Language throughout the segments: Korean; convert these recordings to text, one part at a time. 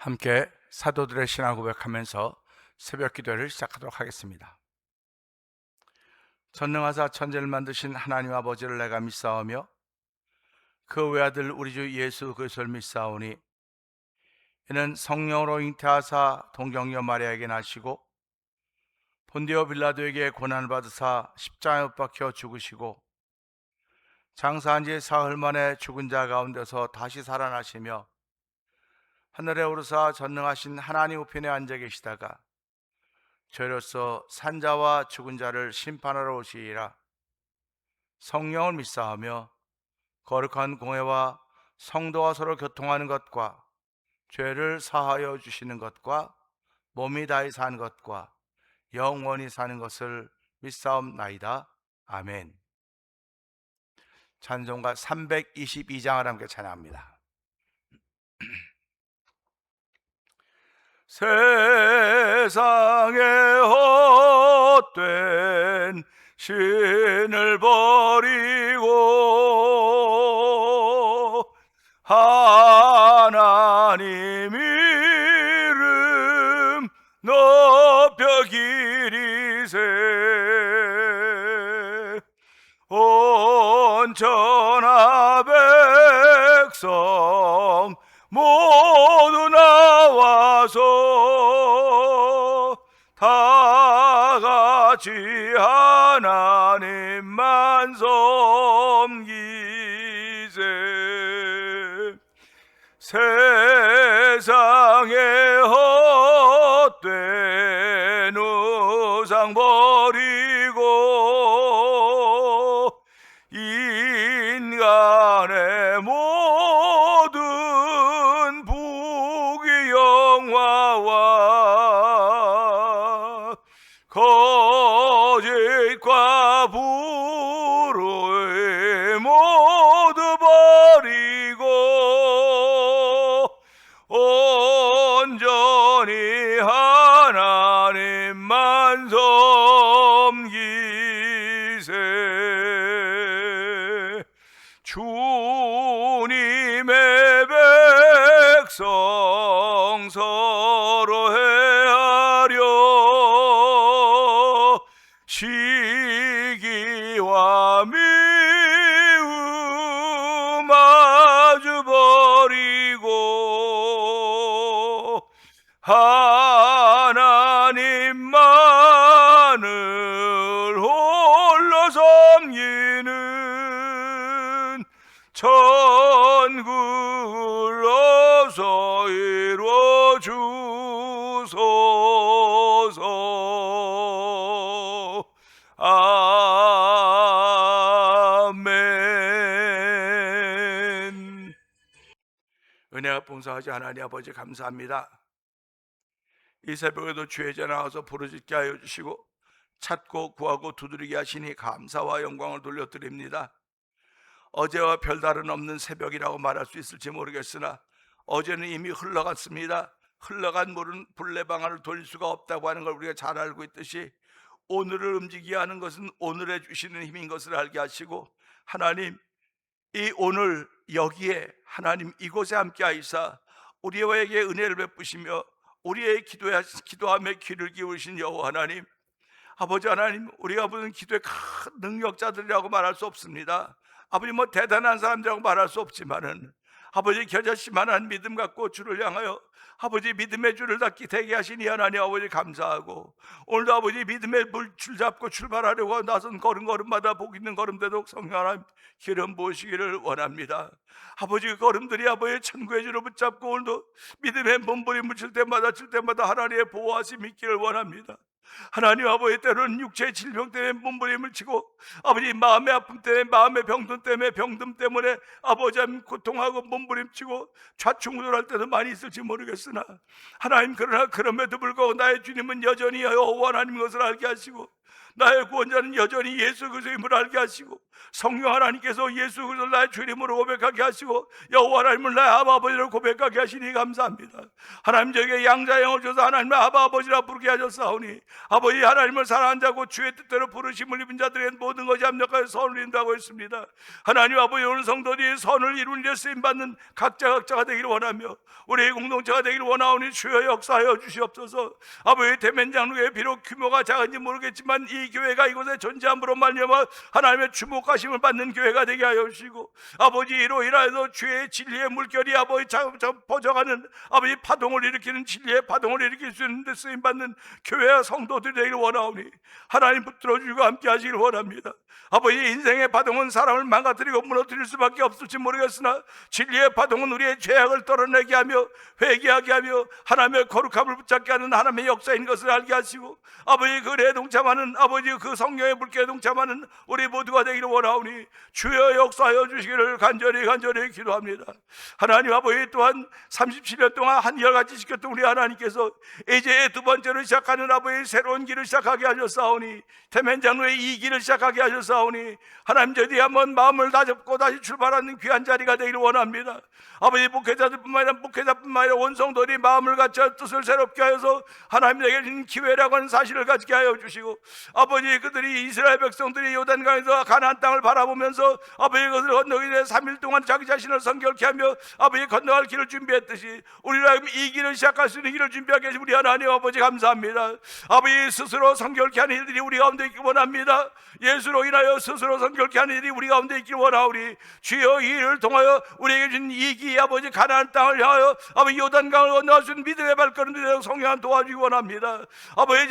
함께 사도들의 신앙 고백하면서 새벽 기도를 시작하도록 하겠습니다. 전능하사 천지를 만드신 하나님 아버지를 내가 믿사오며 그 외아들 우리 주 예수 그리스도를 믿사오니 이는 성령으로 잉태하사 동정녀 마리아에게 나시고 본디오 빌라도에게 고난을 받으사 십자가에 못 박혀 죽으시고 장사한 지 사흘 만에 죽은 자 가운데서 다시 살아나시며 하늘에 오르사 전능하신 하나님 우편에 앉아 계시다가 저로서 산자와 죽은 자를 심판하러 오시리라. 성령을 믿사하며 거룩한 공회와 성도와 서로 교통하는 것과 죄를 사하여 주시는 것과 몸이 다히 사는 것과 영원히 사는 것을 믿사옵나이다. 아멘. 찬송가 322장을 함께 찬양합니다. 세상에 헛된 신을 버리고 하나님 이름 높여 기리세. 온 천하 백성 모두 나와서 다 같이 하나님만 섬기세. 세상에 헛된 우상 버리고 인간의 모든 부귀영화와 거짓과 불의 모두 버리고 온전히 하나님만 섬기세. 주님의 백성 서로 헤아려 시기와 미움 마주 버리고 하나님만을 홀로 섬기는 천국을 어서 이루어 주소서. 아멘. 은혜가 풍성하신 하나님 아버지 감사합니다. 이 새벽에도 주의 전 나와서 부르짖게 하여 주시고 찾고 구하고 두드리게 하시니 감사와 영광을 돌려드립니다. 어제와 별다른 없는 새벽이라고 말할 수 있을지 모르겠으나 어제는 이미 흘러갔습니다. 흘러간 물은 불내방아를 돌릴 수가 없다고 하는 걸 우리가 잘 알고 있듯이 오늘을 움직이게 하는 것은 오늘에 주시는 힘인 것을 알게 하시고, 하나님 이 오늘 여기에 하나님 이곳에 함께 하시사 우리에게 은혜를 베푸시며 우리의 기도함에 귀를 기울이신 여호와 하나님, 아버지 하나님, 우리가 무슨 기도의 큰 능력자들이라고 말할 수 없습니다. 아버지 뭐 대단한 사람들이라고 말할 수 없지만은 아버지 겨자씨만한 믿음 갖고 주를 향하여 아버지 믿음의 줄을 닫기 되게 하시니 하나님 아버지 감사하고, 오늘도 아버지 믿음의 줄 잡고 출발하려고 나선 걸음걸음마다 복 있는 걸음대로 성령 하나님 기름 부으시기를 원합니다. 아버지 그 걸음들이 아버지 천국의 줄을 붙잡고 오늘도 믿음의 몸부림을 칠 때마다 하나님의 보호하심이 있기를 원합니다. 하나님 아버지, 때로는 육체의 질병 때문에 몸부림을 치고 아버지 마음의 아픔 때문에, 마음의 병든 때문에 아버지 고통하고 몸부림치고 좌충우돌할 때도 많이 있을지 모르겠으나 하나님, 그러나 그럼에도 불구하고 나의 주님은 여전히 여호와 하나님인 것을 알게 하시고 나의 구원자는 여전히 예수 그리스도임을 알게 하시고, 성령 하나님께서 예수 그리스도를 나의 주님으로 고백하게 하시고, 여호와 하나님을 나의 아바 아버지로 고백하게 하시니 감사합니다. 하나님, 저에게 양자형을 줘서 하나님의 아바 아버지라 부르게 하셨사오니, 아버지 하나님을 사랑한 자고 주의 뜻대로 부르심을 입은 자들에게 모든 것이 합력하여 선을 이룬다고 했습니다. 하나님 아버지, 오늘 성도들이 선을 이루는 데 쓰임받는 각자가 되기를 원하며 우리의 공동체가 되기를 원하오니 주여 역사하여 주시옵소서. 아버지, 대면장로교회 비록 규모가 작은지 모르겠지만 이 교회가 이곳에 존재함으로 말미암아 하나님의 주목하심을 받는 교회가 되게 하여 주시고, 아버지, 이로 인하여서 주의 진리의 물결이 아버지 퍼져가는 아버지 파동을 일으키는 진리의 파동을 일으킬 수 있는 데 쓰임받는 교회와 성도들이 되기를 원하오니 하나님 붙들어 주시고 함께 하시기를 원합니다. 아버지, 인생의 파동은 사람을 망가뜨리고 무너뜨릴 수밖에 없을지 모르겠으나 진리의 파동은 우리의 죄악을 떨어내게 하며 회개하게 하며 하나님의 거룩함을 붙잡게 하는 하나님의 역사인 것을 알게 하시고, 아버지, 그 일에 동참하는 아버지, 그 성령의 물결에 동참하는 우리 모두가 되기를 원하오니 주여 역사하여 주시기를 간절히 기도합니다. 하나님 아버지, 또한 37년 동안 한결같이 지켰던 우리 하나님께서 이제 두 번째로 시작하는 아버지 새로운 길을 시작하게 하셨사오니, 대면장로의 이 길을 시작하게 하셨사오니 하나님, 저희들이 한번 마음을 다잡고 다시 출발하는 귀한 자리가 되기를 원합니다. 아버지, 목회자뿐만 아니라 온 성도들이 마음을 갖춰 뜻을 새롭게 하여서 하나님에게 주신 기회라고 하는 사실을 갖게 하여 주시고, 아버지, 그들이 이스라엘 백성들이 요단강에서 가나안 땅을 바라보면서 아버지 그것을 건너기 전에 3일 동안 자기 자신을 성결케 하며 아버지 건너갈 길을 준비했듯이 우리가 이 길을 시작할 수 있는 길을 준비하게 해주신 우리 하나님 아버지 감사합니다. 아버지, 스스로 성결케 하는 일들이 우리 가운데 있기 원합니다. 예수로 인하여 스스로 성결케 하는 일이 우리 가운데 있기 원하오니 주여, 이 일을 통하여 우리에게 준 이기 아버지 가나안 땅을 향하여 아버지 요단강을 건너갈 수 있는 믿음의 발걸음들이 되어 성령 도와주기 원합니다. 아버지,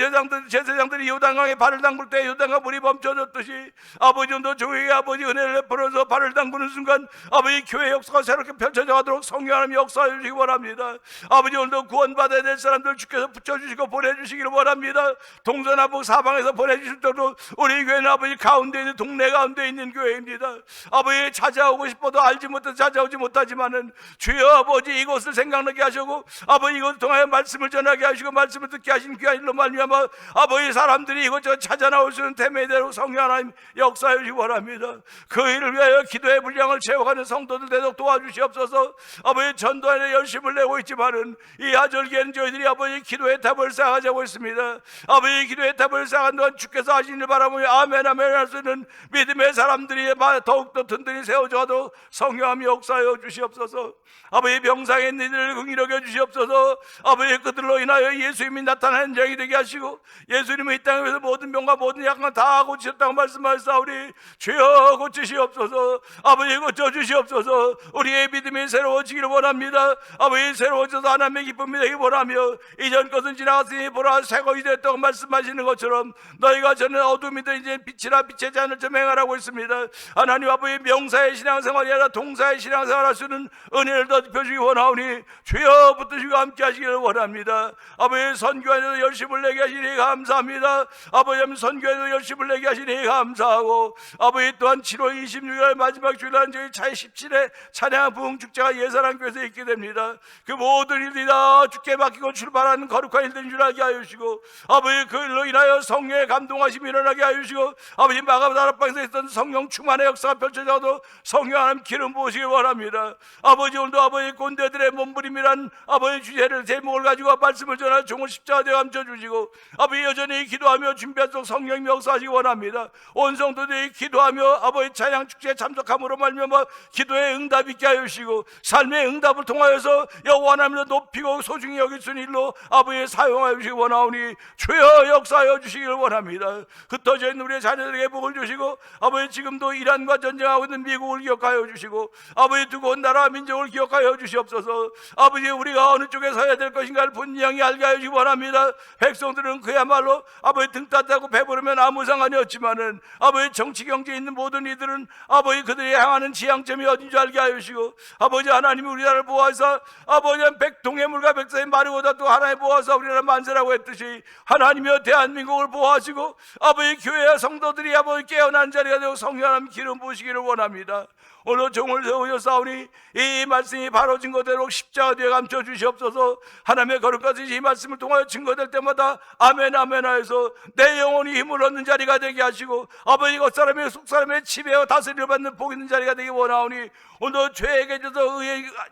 제사장들이 요단강에 발을 담글 때 요단강 물이 멈춰졌듯이 아버지, 오늘도 저에게 아버지 은혜를 베풀어서 발을 담그는 순간 아버지 교회 역사가 새롭게 펼쳐져 가도록 성령 하나님 역사해 주시기 원합니다. 아버지, 오늘도 구원받아야 될 사람들 주께서 붙여주시고 보내주시기를 원합니다. 동서남북 사방에서 보내주실 때도 우리 교회는 아버지 가운데 있는 동네 가운데 있는 교회입니다. 아버지, 찾아오고 싶어도 알지 못해서 찾아오지 못하지만은 주여 아버지, 이곳을 생각나게 하시고 아버지 이곳을 통하여 말씀을 전하게 하시고 말씀을 듣게 하신 귀한 일로 말미암아 아버지 사람들이 이곳저곳 찾아 나올 수 있는 대매대로 성령 하나님 역사해 주시기 원합니다. 그 일을 위하여 기도의 분량을 채워가는 성도들 되도록 도와주시옵소서. 아버지, 전도하는 열심을 내고 있지만은 이 하절기에는 저희들이 아버지 기도의 탑을 쌓아가고 있습니다. 아버지, 기도의 탑을 쌓은 동안 주께서 하신 일 바라보며 아멘 할 수 있는 믿음의 사람들이 더욱더 든든히 세워져도 성령함이 역사하여 주시옵소서. 아버지, 병상에 있는 이들을 긍휼히 여겨 주시옵소서. 아버지, 그들로 인하여 예수님이 나타나는 현장이 되게 하시고 예수님은 이 땅에 위해서 모든 병과 모든 약을 다 고치셨다고 말씀하셨사오니 주여 고치시옵소서. 아버지, 고쳐주시옵소서. 우리의 믿음이 새로워지기를 원합니다. 아버지, 새로워져서 하나님의 기쁨이 되기 원하며 이전 것은 지나갔으니 보라 새것이 됐다고 말씀하시는 것처럼 너희가 저는 어둠이든 이제 빛이라 빛의 잔을 좀 행하라고 있습니다. 하나님 아버지, 명사의 신앙생활이 아니라 동사의 신앙생활 할 수 있는 은혜를 더 펴주기 원하오니 주여 붙드시고 함께 하시기를 원합니다. 아버지, 선교에서 열심을 내게 하시니 감사합니다. 아버지, 선교에서 열심을 내게 하시니 감사하고 아버지, 또한 7월 26일 마지막 주일날 저희 차의 17회 찬양 부흥축제가 예산항교에서 있게 됩니다. 그 모든 일들이 다 주께 맡기고 출발하는 거룩한 일들인 줄 알게 하여 주시고 아버지, 그 일로 인하여 성령의 감동하심이 일어나게 하여 주시고 아버지, 마가다락방에서 있던 성령 충만의 역사가 펼쳐져도 성령 하나님 기름 부으시기 원합니다. 아버지, 오늘도 아버지 꼰대들의 몸부림이란 아버지 주제를 제목을 가지고 말씀을 전할 종을 십자가에 감춰주시고 아버지, 여전히 기도하며 준비하도록 성령이 역사하시기 원합니다. 온 성도들이 기도하며 아버지 찬양 축제에 참석함으로 말미암아 기도의 응답 있게 하여 주시고 삶의 응답을 통하여서 여호와 하나님을 높이고 소중히 여길 수 있는 일로 아버지 사용하여 주시기 원하오니 주여 역사하여 주시기를 원합니다. 흩어져 있는 우리의 자녀들에게 복을 주시고 아버지, 지금도 이란과 전쟁하고 있는 미국을 기억하여 주시고 아버지, 두고 온 나라 민족을 기억하여 주시옵소서. 아버지, 우리가 어느 쪽에 서야 될 것인가를 분명히 알게 하여 주시기 원합니다. 백성들은 그야말로 아버지 등 따뜻하고 배부르면 아무 상관이 없지만은 아버지 정치 경제에 있는 모든 이들은 아버지 그들이 향하는 지향점이 어딘지 알게 하여 주시고 아버지, 하나님이 우리나라를 보호하사 아버지 백동의 물과 백성의 마르고다 또 하나님 보호하사 우리나라 만세라고 했듯이 하나님이여 대한민국을 보호하시고 아버지 교회와 성도들이 아버지 깨어난 자리가 되고 성령 하나님 기름 부으시기를 원합니다. 오늘 종을 세우셨사오니 이 말씀이 바로 증거되도록 십자가 뒤에 감춰 주시옵소서. 하나님의 거룩하신 이 말씀을 통하여 증거될 때마다 아멘 아멘 하여서 내 영혼이 힘을 얻는 자리가 되게 하시고 아버지 겉사람의 속사람의 지배와 다스림을 받는 복 있는 자리가 되기 원하오니 오늘 죄에게 져서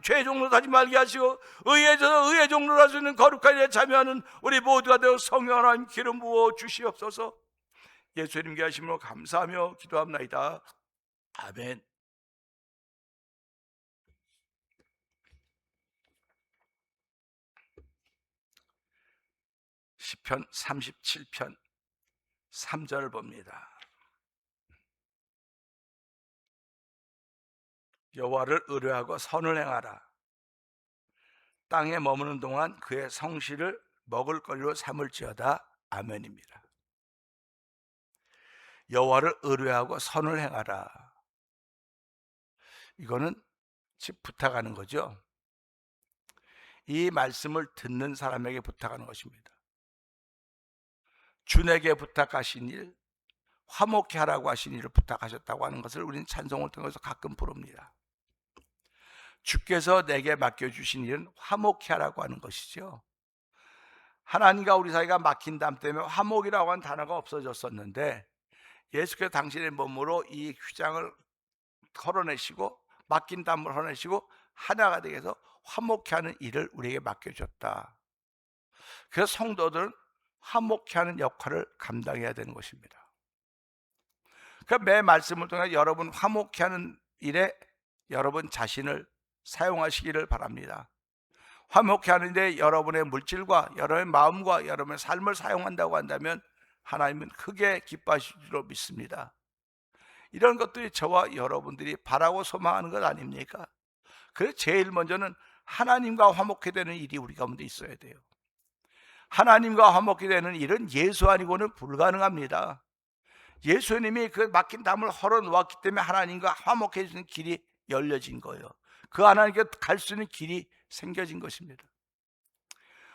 죄의 종로 하지 말게 하시고 의에 져서 의의 종로를 할 수 있는 거룩한 일에 참여하는 우리 모두가 되어 성령 하나님 기름 부어 주시옵소서. 예수님께 하심으로 감사하며 기도합나이다. 아멘. 시편 37편 3절을 봅니다. 여호와를 의뢰하고 선을 행하라. 땅에 머무는 동안 그의 성실을 먹을거리로 삼을지어다. 아멘입니다. 여호와를 의뢰하고 선을 행하라. 이거는 즉 부탁하는 거죠. 이 말씀을 듣는 사람에게 부탁하는 것입니다. 주에게 부탁하신 일, 화목케 하라고 하신 일을 부탁하셨다고 하는 것을 우리는 찬송을 통해서 가끔 부릅니다. 주께서 내게 맡겨주신 일은 화목케 하라고 하는 것이죠. 하나님과 우리 사이가 막힌 담 때문에 화목이라고 하는 단어가 없어졌었는데 예수께서 당신의 몸으로 이 휘장을 털어내시고 막힌 담을 털어내시고 하나가 되게 해서 화목케 하는 일을 우리에게 맡겨줬다. 그래서 성도들은 화목케 하는 역할을 감당해야 되는 것입니다. 그러니까 매 말씀을 통해 여러분 화목케 하는 일에 여러분 자신을 사용하시기를 바랍니다. 화목케 하는데 여러분의 물질과 여러분의 마음과 여러분의 삶을 사용한다고 한다면 하나님은 크게 기뻐하실 줄로 믿습니다. 이런 것들이 저와 여러분들이 바라고 소망하는 것 아닙니까? 그래서 제일 먼저는 하나님과 화목케 되는 일이 우리 가운데 있어야 돼요. 하나님과 화목케 되는 일은 예수 아니고는 불가능합니다. 예수님이 그 막힌 담을 헐어 놓았기 때문에 하나님과 화목해 주는 길이 열려진 거예요. 그 하나님께 갈 수 있는 길이 생겨진 것입니다.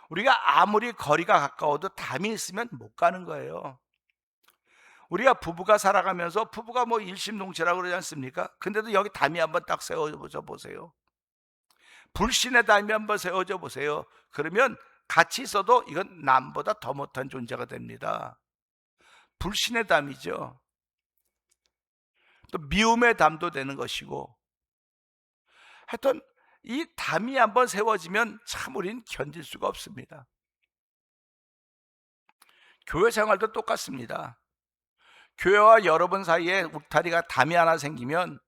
우리가 아무리 거리가 가까워도 담이 있으면 못 가는 거예요. 우리가 부부가 살아가면서 부부가 뭐 일심동체라고 그러지 않습니까? 근데도 여기 담이 한번 딱 세워져 보세요. 불신의 담이 한번 세워져 보세요. 그러면 같이 있어도 이건 남보다 더 못한 존재가 됩니다. 불신의 담이죠. 또 미움의 담도 되는 것이고, 하여튼 이 담이 한번 세워지면 참 우리는 견딜 수가 없습니다. 교회 생활도 똑같습니다. 교회와 여러분 사이에 울타리가 담이 하나 생기면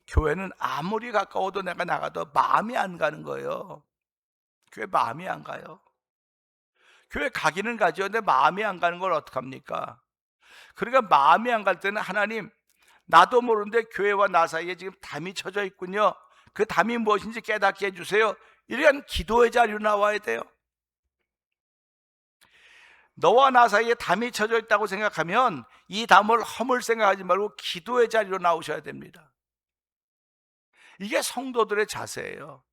교회는 아무리 가까워도 내가 나가도 마음이 안 가는 거예요. 교회 마음이 안 가요. 교회 가기는 가죠. 근데 마음이 안 가는 걸 어떡합니까? 그러니까 마음이 안 갈 때는 하나님, 나도 모르는데 교회와 나 사이에 지금 담이 쳐져 있군요. 그 담이 무엇인지 깨닫게 해주세요. 이런 기도의 자리로 나와야 돼요. 너와 나 사이에 담이 쳐져 있다고 생각하면 이 담을 허물 생각하지 말고 기도의 자리로 나오셔야 됩니다. 이게 성도들의 자세예요.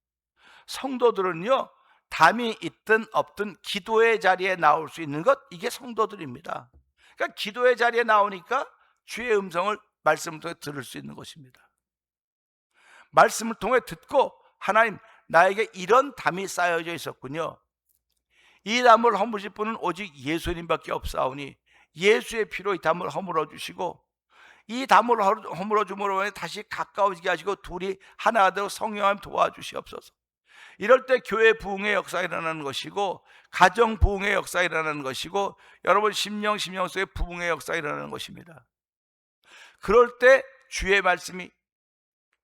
성도들은요, 담이 있든 없든 기도의 자리에 나올 수 있는 것, 이게 성도들입니다. 그러니까 기도의 자리에 나오니까 주의 음성을 말씀을 통해 들을 수 있는 것입니다. 말씀을 통해 듣고 하나님, 나에게 이런 담이 쌓여져 있었군요. 이 담을 허무실 분은 오직 예수님밖에 없사오니 예수의 피로 이 담을 허물어 주시고 이 담을 허물어 줌으로 다시 가까워지게 하시고 둘이 하나가 되어 성령하나님 도와주시옵소서. 이럴 때 교회 부흥의 역사가 일어나는 것이고 가정 부흥의 역사가 일어나는 것이고 여러분 심령 속에 부흥의 역사가 일어나는 것입니다. 그럴 때 주의 말씀이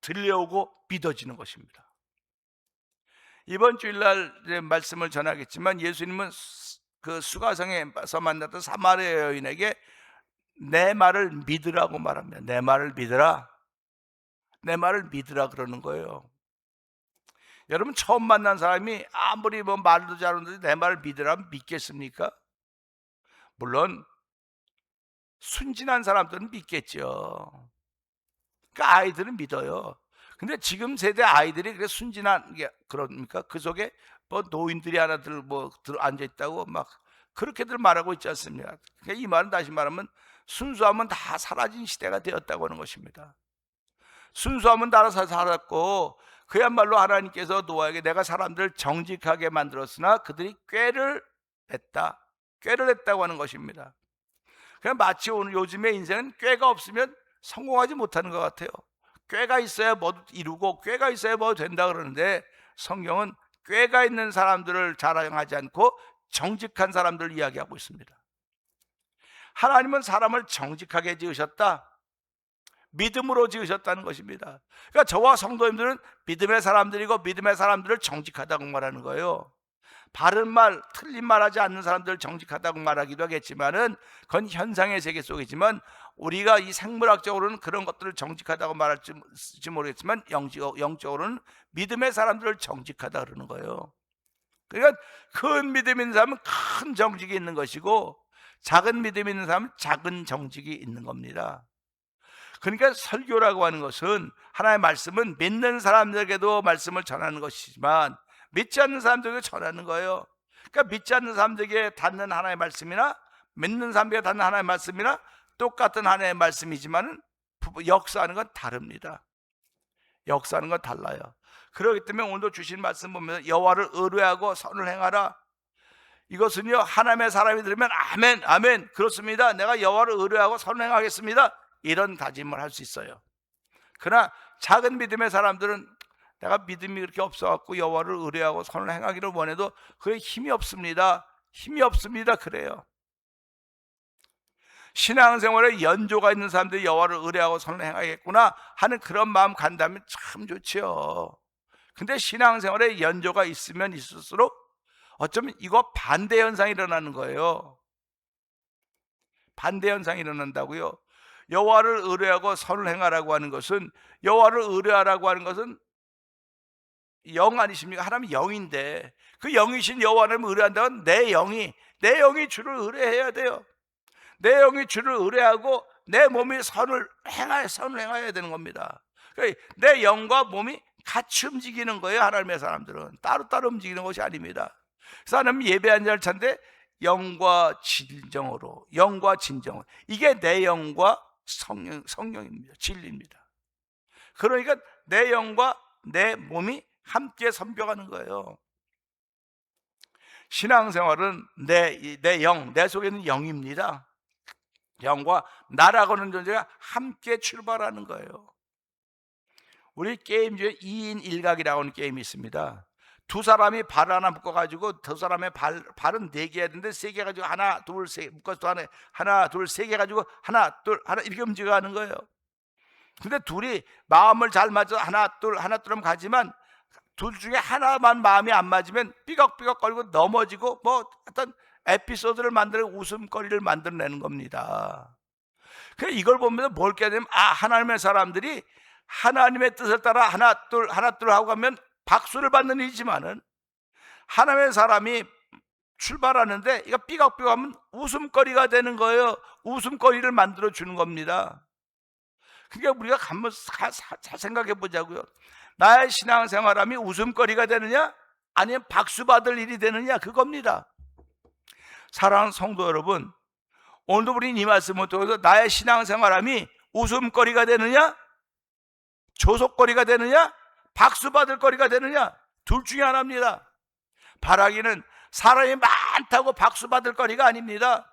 들려오고 믿어지는 것입니다. 이번 주일날 말씀을 전하겠지만 예수님은 그 수가성에서 만났던 사마리아 여인에게 내 말을 믿으라고 말합니다. 내 말을 믿으라. 내 말을 믿으라 그러는 거예요. 여러분 처음 만난 사람이 아무리 뭐 말도 잘하는데 내 말을 믿으라면 믿겠습니까? 물론 순진한 사람들은 믿겠죠. 그러니까 아이들은 믿어요. 근데 지금 세대 아이들이 그래 순진한 게 그럽니까? 그 속에 뭐 노인들이 하나들 뭐 앉아 있다고 막 그렇게들 말하고 있지 않습니까? 그러니까 이 말은 다시 말하면 순수함은 다 사라진 시대가 되었다고 하는 것입니다. 순수함은 따라서 살았고, 그야말로 하나님께서 노아에게 내가 사람들을 정직하게 만들었으나 그들이 꾀를 냈다. 꾀를 냈다고 하는 것입니다. 그냥 마치 오늘 요즘의 인생은 꾀가 없으면 성공하지 못하는 것 같아요. 꾀가 있어야 뭐 이루고 꾀가 있어야 뭐 된다 그러는데, 성경은 꾀가 있는 사람들을 자랑하지 않고 정직한 사람들을 이야기하고 있습니다. 하나님은 사람을 정직하게 지으셨다. 믿음으로 지으셨다는 것입니다. 그러니까 저와 성도님들은 믿음의 사람들이고 믿음의 사람들을 정직하다고 말하는 거예요. 바른 말, 틀린 말 하지 않는 사람들을 정직하다고 말하기도 하겠지만은, 그건 현상의 세계 속이지만, 우리가 이 생물학적으로는 그런 것들을 정직하다고 말할지 모르겠지만, 영적으로는 믿음의 사람들을 정직하다 그러는 거예요. 그러니까 큰 믿음 있는 사람은 큰 정직이 있는 것이고, 작은 믿음 있는 사람은 작은 정직이 있는 겁니다. 그러니까 설교라고 하는 것은, 하나님의 말씀은 믿는 사람들에게도 말씀을 전하는 것이지만 믿지 않는 사람들에게 전하는 거예요. 그러니까 믿지 않는 사람들에게 닿는 하나님의 말씀이나 믿는 사람에게 닿는 하나님의 말씀이나 똑같은 하나님의 말씀이지만 역사하는 건 다릅니다. 역사하는 건 달라요. 그렇기 때문에 오늘도 주신 말씀 보면 여호와를 의뢰하고 선을 행하라. 이것은요, 하나님의 사람이 들으면 아멘 아멘 그렇습니다, 내가 여호와를 의뢰하고 선을 행하겠습니다, 이런 다짐을 할 수 있어요. 그러나 작은 믿음의 사람들은 내가 믿음이 그렇게 없어갖고 여호와를 의뢰하고 선을 행하기를 원해도 그게 힘이 없습니다. 힘이 없습니다. 그래요. 신앙생활에 연조가 있는 사람들이 여호와를 의뢰하고 선을 행하겠구나 하는 그런 마음 간다면 참 좋지요. 근데 신앙생활에 연조가 있으면 있을수록 어쩌면 이거 반대 현상이 일어나는 거예요. 반대 현상이 일어난다고요. 여호와를 의뢰하고 선을 행하라고 하는 것은, 여호와를 의뢰하라고 하는 것은 영 아니십니까? 하나님 영인데 그 영이신 여호와를 의뢰한다면 내 영이 주를 의뢰해야 돼요. 내 영이 주를 의뢰하고 내 몸이 선을 행해야 되는 겁니다. 그러니까 내 영과 몸이 같이 움직이는 거예요. 하나님의 사람들은 따로따로 움직이는 것이 아닙니다. 그래서 하나님 예배한 절차인데 영과 진정으로, 이게 내 영과 성령입니다. 진리입니다. 그러니까 내 영과 내 몸이 함께 섬겨가는 거예요. 신앙생활은 내 영, 내 속에 있는 영입니다. 영과 나라고 하는 존재가 함께 출발하는 거예요. 우리 게임 중에 2인 1각이라고 하는 게임이 있습니다. 두 사람이 발 하나 묶어가지고 두 사람의 발은 4개 해야 되는데 3개 가지고 하나 둘 셋 묶어서 또 하나 둘 3개 가지고 하나 둘 이렇게 움직여가는 거예요. 근데 둘이 마음을 잘 맞춰 하나 둘 하면 가지만, 둘 중에 하나만 마음이 안 맞으면 삐걱삐걱 거리고 넘어지고 뭐 어떤 에피소드를 만들어 웃음거리를 만들어내는 겁니다. 그래서 이걸 보면서 뭘 깨야 되냐면, 하나님의 사람들이 하나님의 뜻을 따라 하나 둘 하고 가면 박수를 받는 일이지만은, 하나님의 사람이 출발하는데 이거 삐걱삐걱하면 웃음거리가 되는 거예요. 웃음거리를 만들어 주는 겁니다. 그러니까 우리가 한번 잘 생각해 보자고요. 나의 신앙생활함이 웃음거리가 되느냐 아니면 박수 받을 일이 되느냐, 그겁니다. 사랑하는 성도 여러분, 오늘도 우리는 이 말씀을 통해서 나의 신앙생활함이 웃음거리가 되느냐, 조속거리가 되느냐, 박수 받을 거리가 되느냐, 둘 중에 하나입니다. 바라기는 사람이 많다고 박수 받을 거리가 아닙니다.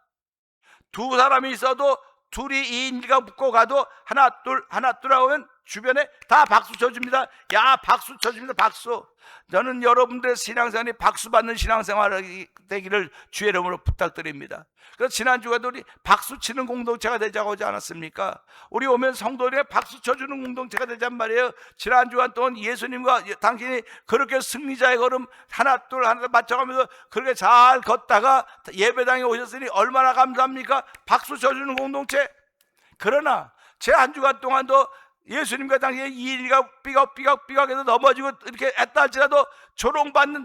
두 사람이 있어도 둘이 2인가 붙고 가도 하나 둘 하면 주변에 다 박수 쳐줍니다. 야, 박수 쳐줍니다. 박수. 저는 여러분들의 신앙생활이 박수 받는 신앙생활이 되기를 주의 이름으로 부탁드립니다. 그래서 지난주에도 우리 박수 치는 공동체가 되자고 하지 않았습니까? 우리 오면 성도들에게 박수 쳐주는 공동체가 되잔 말이에요. 지난 주간 동안 예수님과 당신이 그렇게 승리자의 걸음 하나 맞춰가면서 그렇게 잘 걷다가 예배당에 오셨으니 얼마나 감사합니까? 박수 쳐주는 공동체. 그러나 제 한 주간 동안도 예수님과 당신의 이리가 삐걱삐걱해서 넘어지고 이렇게 했다 할지라도, 조롱받는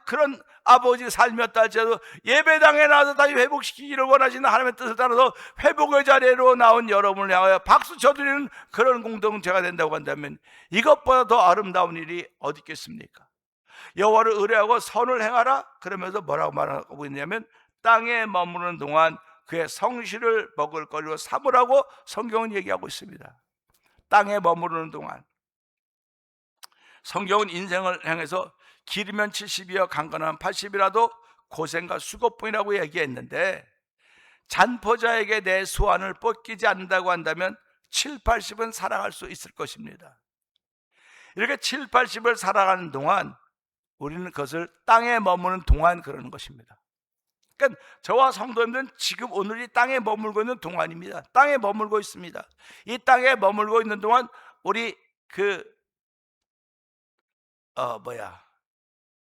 그런 아버지 삶이었다 할지라도, 예배당에 나와서 다시 회복시키기를 원하시는 하나님의 뜻을 따라서 회복의 자리로 나온 여러분을 향하여 박수 쳐드리는 그런 공동체가 된다고 한다면, 이것보다 더 아름다운 일이 어디 있겠습니까? 여호와를 의뢰하고 선을 행하라 그러면서 뭐라고 말하고 있냐면, 땅에 머무르는 동안 그의 성실을 먹을 거리로 삼으라고 성경은 얘기하고 있습니다. 땅에 머무르는 동안. 성경은 인생을 향해서 길으면 70이여 강건하면 80이라도 고생과 수고뿐이라고 얘기했는데, 잔포자에게 내 소원을 뺏기지 않는다고 한다면 7, 80은 살아갈 수 있을 것입니다. 이렇게 7, 80을 살아가는 동안 우리는 그것을 땅에 머무는 동안 그러는 것입니다. 그러니까 저와 성도님들은 지금 오늘이 땅에 머물고 있는 동안입니다. 땅에 머물고 있습니다. 이 땅에 머물고 있는 동안 우리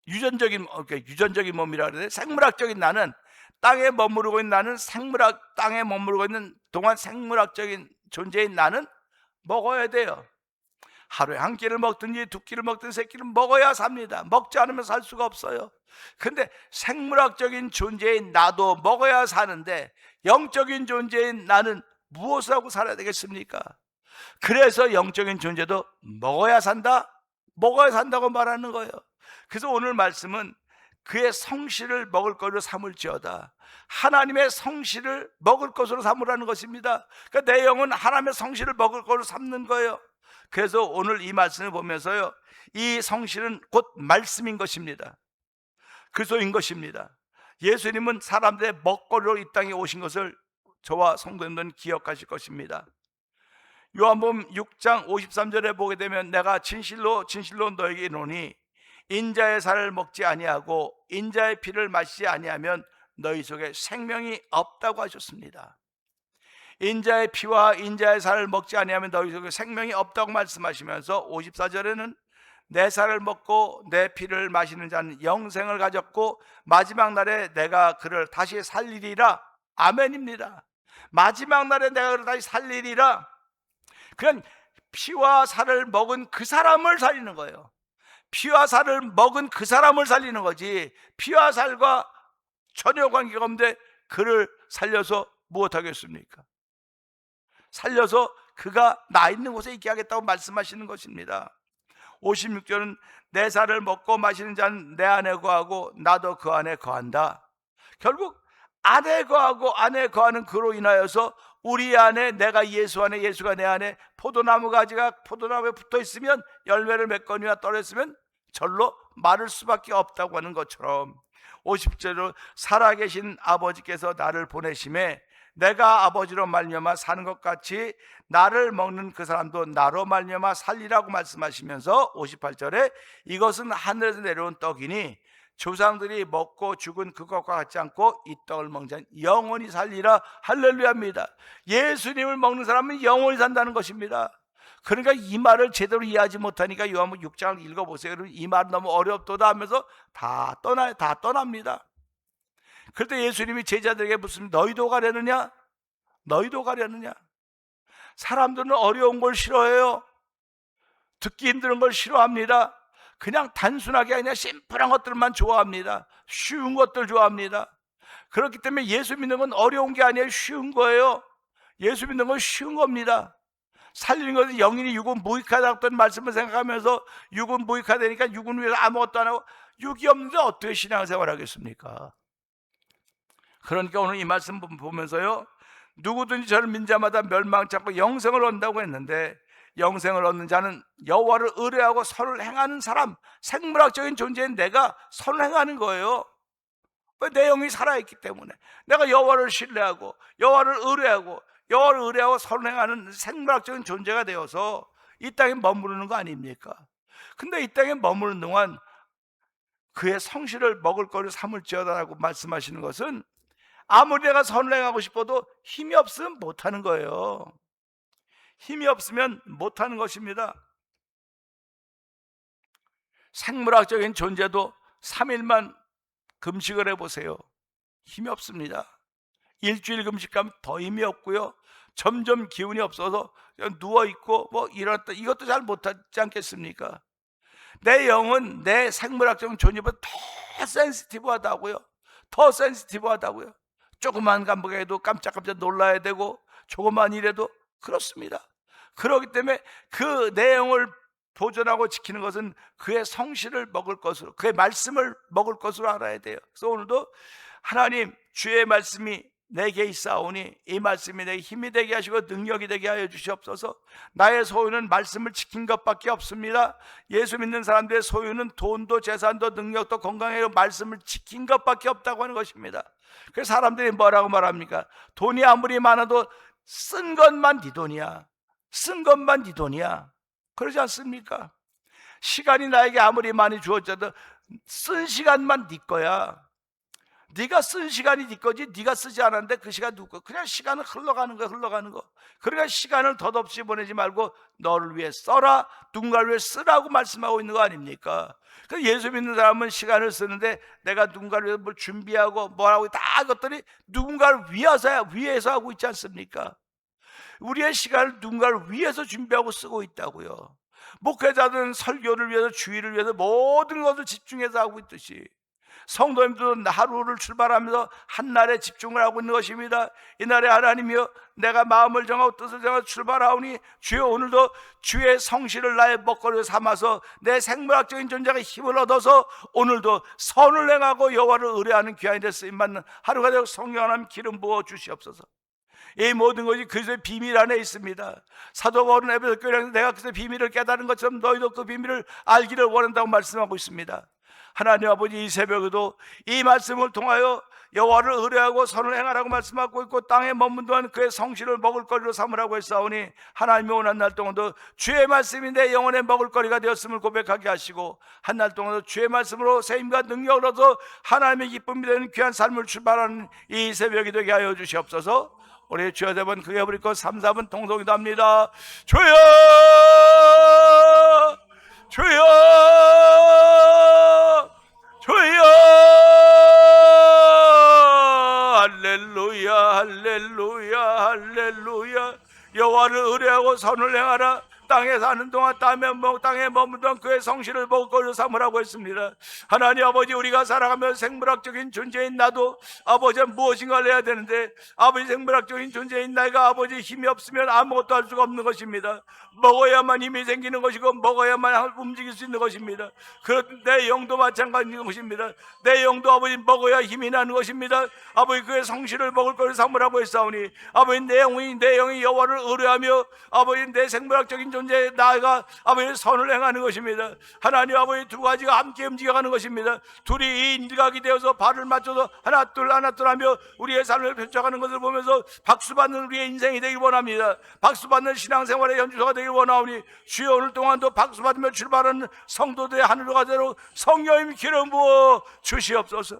유전적인 몸이라 그래야 돼. 생물학적인 나는, 땅에 머무르고 있는 나는, 땅에 머무르고 있는 동안 생물학적인 존재인 나는 먹어야 돼요. 하루에 한 끼를 먹든지 두 끼를 먹든지 세 끼를 먹어야 삽니다. 먹지 않으면 살 수가 없어요. 근데 생물학적인 존재인 나도 먹어야 사는데, 영적인 존재인 나는 무엇을 하고 살아야 되겠습니까? 그래서 영적인 존재도 먹어야 산다, 먹어야 산다고 말하는 거예요. 그래서 오늘 말씀은 그의 성실을 먹을 것으로 삼을지어다. 하나님의 성실을 먹을 것으로 삼으라는 것입니다. 그러니까 내 영은 하나님의 성실을 먹을 것으로 삼는 거예요. 그래서 오늘 이 말씀을 보면서요, 이 성실은 곧 말씀인 것입니다. 그리스도인 것입니다. 예수님은 사람들의 먹거리로 이 땅에 오신 것을 저와 성도님들은 기억하실 것입니다. 요한복음 6장 53절에 보게 되면, 내가 진실로 진실로 너에게 이르노니 인자의 살을 먹지 아니하고 인자의 피를 마시지 아니하면 너희 속에 생명이 없다고 하셨습니다. 인자의 피와 인자의 살을 먹지 아니하면 너희 속에 생명이 없다고 말씀하시면서 54절에는 내 살을 먹고 내 피를 마시는 자는 영생을 가졌고 마지막 날에 내가 그를 다시 살리리라. 아멘입니다. 마지막 날에 내가 그를 다시 살리리라. 그냥 피와 살을 먹은 그 사람을 살리는 거예요. 피와 살을 먹은 그 사람을 살리는 거지, 피와 살과 전혀 관계가 없는데 그를 살려서 무엇하겠습니까? 살려서 그가 나 있는 곳에 있게 하겠다고 말씀하시는 것입니다. 56절은 내 살을 먹고 마시는 자는 내 안에 거하고 나도 그 안에 거한다. 결국 안에 거하고 안에 거하는 그로 인하여서 우리 안에, 내가 예수 안에 예수가 내 안에, 포도나무 가지가 포도나무에 붙어 있으면 열매를 맺거니와 떨어졌으면 절로 마를 수밖에 없다고 하는 것처럼, 50절로 살아계신 아버지께서 나를 보내심에 내가 아버지로 말미암아 사는 것 같이 나를 먹는 그 사람도 나로 말미암아 살리라고 말씀하시면서 58절에 이것은 하늘에서 내려온 떡이니 조상들이 먹고 죽은 그것과 같지 않고 이 떡을 먹는 자는 영원히 살리라. 할렐루야입니다. 예수님을 먹는 사람은 영원히 산다는 것입니다. 그러니까 이 말을 제대로 이해하지 못하니까 요한복음 6장을 읽어보세요. 그러면 이 말 너무 어렵도다 하면서 다 떠납니다. 그럴 때 예수님이 제자들에게 묻습니다. 너희도 가려느냐? 너희도 가려느냐? 사람들은 어려운 걸 싫어해요. 듣기 힘든 걸 싫어합니다. 그냥 단순하게 아니라 심플한 것들만 좋아합니다. 쉬운 것들 좋아합니다. 그렇기 때문에 예수 믿는 건 어려운 게 아니에요. 쉬운 거예요. 예수 믿는 건 쉬운 겁니다. 살리는 것은 영인이 육은 무익하다고 말씀을 생각하면서 육은 무익하다니까 육은 위해서 아무것도 안 하고, 육이 없는데 어떻게 신앙생활 하겠습니까? 그러니까 오늘 이 말씀 보면서요, 누구든지 저를 믿는 자마다 멸망치 않고 영생을 얻는다고 했는데, 영생을 얻는 자는 여호와를 의뢰하고 선을 행하는 사람, 생물학적인 존재인 내가 선을 행하는 거예요. 내 영이 살아있기 때문에 내가 여호와를 신뢰하고 여호와를 의뢰하고 선을 행하는 생물학적인 존재가 되어서 이 땅에 머무르는 거 아닙니까? 근데 이 땅에 머무르는 동안 그의 성실을 먹을 거를 삼을지어다라고 말씀하시는 것은, 아무리 내가 선을 행하고 싶어도 힘이 없으면 못하는 거예요. 힘이 없으면 못하는 것입니다. 생물학적인 존재도 3일만 금식을 해보세요. 힘이 없습니다. 일주일 금식하면 더 힘이 없고요, 점점 기운이 없어서 그냥 누워있고 일어났다 이것도 잘 못하지 않겠습니까? 내 영은 내 생물학적인 존재보다 더 센시티브하다고요. 더 센시티브하다고요. 조그만 감각에도 깜짝깜짝 놀라야 되고, 조그만 일에도 그렇습니다. 그렇기 때문에 그 내용을 보존하고 지키는 것은 그의 성실을 먹을 것으로, 그의 말씀을 먹을 것으로 알아야 돼요. 그래서 오늘도 하나님, 주의 말씀이 내게 있사오니 이 말씀이 내게 힘이 되게 하시고 능력이 되게 하여 주시옵소서. 나의 소유는 말씀을 지킨 것밖에 없습니다. 예수 믿는 사람들의 소유는 돈도 재산도 능력도 건강에도 말씀을 지킨 것밖에 없다고 하는 것입니다. 그래서 사람들이 뭐라고 말합니까? 돈이 아무리 많아도 쓴 것만 네 돈이야, 쓴 것만 네 돈이야, 그러지 않습니까? 시간이 나에게 아무리 많이 주어져도 쓴 시간만 네 거야. 네가 쓴 시간이 네 거지, 네가 쓰지 않았는데 그 시간 누구 거? 그냥 시간은 흘러가는 거야, 흘러가는 거. 그러니까 시간을 덧없이 보내지 말고 너를 위해 써라, 누군가를 위해 쓰라고 말씀하고 있는 거 아닙니까? 그래서 예수 믿는 사람은 시간을 쓰는데 내가 누군가를 위해서 뭘 준비하고 뭐라고 다 것들이 누군가를 위해서 하고 있지 않습니까? 우리의 시간을 누군가를 위해서 준비하고 쓰고 있다고요. 목회자들은 설교를 위해서, 주의를 위해서 모든 것을 집중해서 하고 있듯이 성도님들도 하루를 출발하면서 한 날에 집중을 하고 있는 것입니다. 이날에 하나님이여, 내가 마음을 정하고 뜻을 정하고 출발하오니 주여, 오늘도 주의 성실을 나의 먹거리로 삼아서 내 생물학적인 존재가 힘을 얻어서 오늘도 선을 행하고 여호와를 의뢰하는 귀한 데 쓰임받는 하루가 되고 성령 하나님 기름 부어 주시옵소서. 이 모든 것이 그리스도의 비밀 안에 있습니다. 사도 바울은 에베소 교회에서 내가 그리스도의 비밀을 깨달은 것처럼 너희도 그 비밀을 알기를 원한다고 말씀하고 있습니다. 하나님 아버지, 이 새벽에도 이 말씀을 통하여 여호와를 의뢰하고 선을 행하라고 말씀하고 있고 땅에 머문 동안 그의 성실을 먹을거리로 삼으라고 했사오니 하나님이 원한 날 동안도 주의 말씀이 내 영혼의 먹을거리가 되었음을 고백하게 하시고 한 날 동안도 주의 말씀으로 세임과 능력을 얻어 하나님의 기쁨이 되는 귀한 삶을 출발하는 이 새벽이 되게 하여 주시옵소서. 우리 주여 대번 크게 부르고 3, 4분 통성기도 합니다. 주여, 주여, 주여, 할렐루야, 할렐루야, 할렐루야. 여호와를 의뢰하고 선을 행하라. 땅에 사는 동안 땅에 머문 동안 그의 성실을 먹을거리로 삼으라고 했습니다. 하나님 아버지, 우리가 살아가며 생물학적인 존재인 나도 아버지 무엇인가를 해야 되는데 아버지 생물학적인 존재인 나이가 아버지 힘이 없으면 아무것도 할 수가 없는 것입니다. 먹어야만 힘이 생기는 것이고 먹어야만 움직일 수 있는 것입니다. 그런 내 영도 마찬가지인 것입니다. 내 영도 아버지 먹어야 힘이 나는 것입니다. 아버지 그의 성실을 먹을거리로 삼으라고 했사오니 아버지 내 영이 여호와를 의뢰하며 아버지 내 생물학적인 존재에 나아가 아버지 선을 행하는 것입니다. 하나님 아버지 두 가지가 함께 움직여가는 것입니다. 둘이 이 일각이 되어서 발을 맞춰서 하나 둘 하며 우리의 삶을 펼쳐가는 것을 보면서 박수받는 우리의 인생이 되길 원합니다. 박수받는 신앙생활의 연주소가 되길 원하오니 주여, 오늘 동안도 박수받으며 출발하는 성도들의 하늘로 가도록 성령님 기름 부어 주시옵소서.